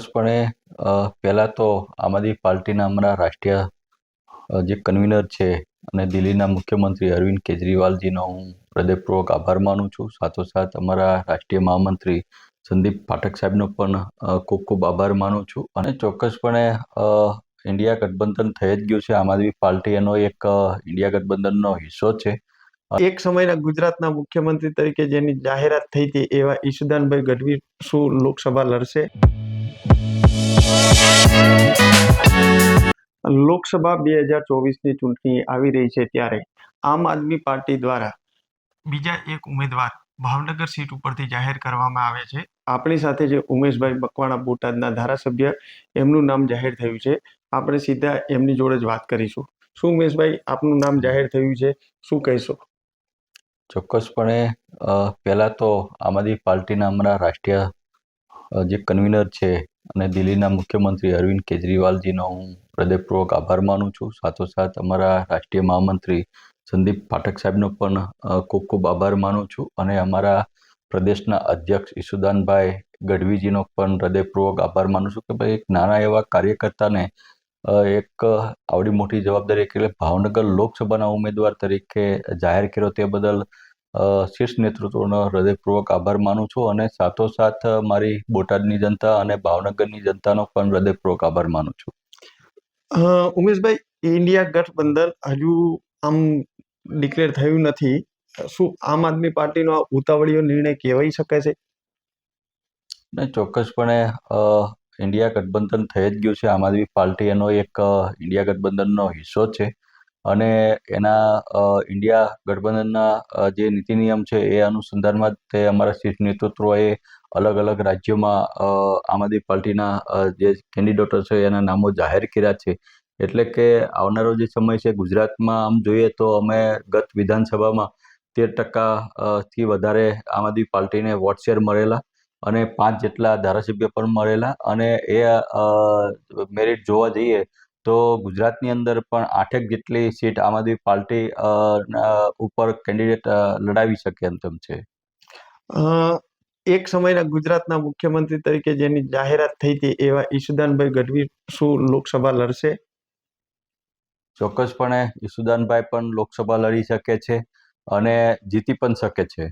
ચોક્કસપણે પહેલાં તો આમ આદમી પાર્ટીના હમણાં રાષ્ટ્રીય જે કન્વીનર છે અને દિલ્હીના મુખ્યમંત્રી અરવિંદ કેજરીવાલજીનો હું હૃદયપૂર્વક આભાર માનું છું. સાથોસાથ અમારા રાષ્ટ્રીય મહામંત્રી સંદીપ પાઠક સાહેબનો પણ ખૂબ ખૂબ આભાર માનું છું. અને ચોક્કસપણે ઇન્ડિયા ગઠબંધન થઈ જ ગયું છે. આમ આદમી પાર્ટી એનો એક ઇન્ડિયા ગઠબંધનનો હિસ્સો છે. એક સમયના ગુજરાતના મુખ્યમંત્રી તરીકે જેની જાહેરાત થઈ હતી એવા ઈશુદાનભાઈ ગઢવી શું લોકસભા લડશે? લોકસભા 2024ની ચૂંટણી આવી રહી છે ત્યારે આમ આદમી પાર્ટી દ્વારા બીજા એક ઉમેદવાર ભાવનગર સીટ ઉપરથી જાહેર કરવામાં આવે છે. આપણી સાથે જે ઉમેશભાઈ મકવાણા બોટાદના ધારાસભ્ય એમનું નામ જાહેર થયું છે. આપણે સીધા એમની જોડે જ વાત કરીશું. શું ઉમેશભાઈ આપનું નામ જાહેર થયું છે, શું કહેશો? ચોક્કસપણે પહેલાં તો આમ આદમી પાર્ટીના હમણાં રાષ્ટ્રીય જે કન્વીનર છે અને દિલ્હીના મુખ્યમંત્રી અરવિંદ કેજરીવાલજીનો હું હૃદયપૂર્વક આભાર માનું છું. સાથોસાથ અમારા રાષ્ટ્રીય મહામંત્રી સંદીપ પાઠક સાહેબનો પણ ખૂબ ખૂબ આભાર માનું છું. અને અમારા પ્રદેશના અધ્યક્ષ ઈશુદાનભાઈ ગઢવીજીનો પણ હૃદયપૂર્વક આભાર માનું છું કે ભાઈ એક નાના એવા કાર્યકર્તાને એક આવડી મોટી જવાબદારી એટલે ભાવનગર લોકસભાના ઉમેદવાર તરીકે જાહેર કર્યો તે બદલ શીર્ષ નેતૃત્વનો હૃદયપૂર્વક આભાર માનું છું. અને સાથોસાથ મારી બોટાદની જનતા અને ભાવનગરની જનતાનો પણ હૃદયપૂર્વક આભાર માનું છું. ઉમેશભાઈ, ઇન્ડિયા ગઠબંધન હજુ આમ ડિક્લેર થયું નથી. શું આમ આદમી પાર્ટીનો આ ઉતાવળિયો નિર્ણય કહેવાઈ શકે છે? ને ચોક્કસપણે ઇન્ડિયા ગઠબંધન થઈ જ ગયું છે. આમ આદમી પાર્ટી એનો એક ઇન્ડિયા ગઠબંધનનો હિસ્સો છે. અને એના ઇન્ડિયા ગઠબંધનના જે નીતિ નિયમ છે એ અનુસંધાનમાં જ તે અમારા શીર્ષ નેતૃત્વએ અલગ અલગ રાજ્યોમાં આમ આદમી પાર્ટીના જે કેન્ડિડેટો છે એના નામો જાહેર કર્યા છે. એટલે કે આવનારો જે સમય છે ગુજરાતમાં આમ જોઈએ તો અમે ગત વિધાનસભામાં 13% થી વધારે આમ આદમી પાર્ટીને વોટ શેર મળેલા અને 5 જેટલા ધારાસભ્ય પણ મળેલા. અને એ મેરિટ જોવા જઈએ તો ગુજરાતની અંદર પણ 8 જેટલી સીટ આમ આદમી પાર્ટી ઉપર કેન્ડિડેટ લડાવી શકે એમ તેમ છે. એક સમયના ગુજરાતના મુખ્યમંત્રી તરીકે જેની જાહેરાત થઈ હતી એવા ઈશુદાનભાઈ ગઢવી શું લોકસભા લડશે? ચોક્કસપણે ઈશુદાનભાઈ પણ લોકસભા લડી શકે છે અને જીતી પણ શકે છે.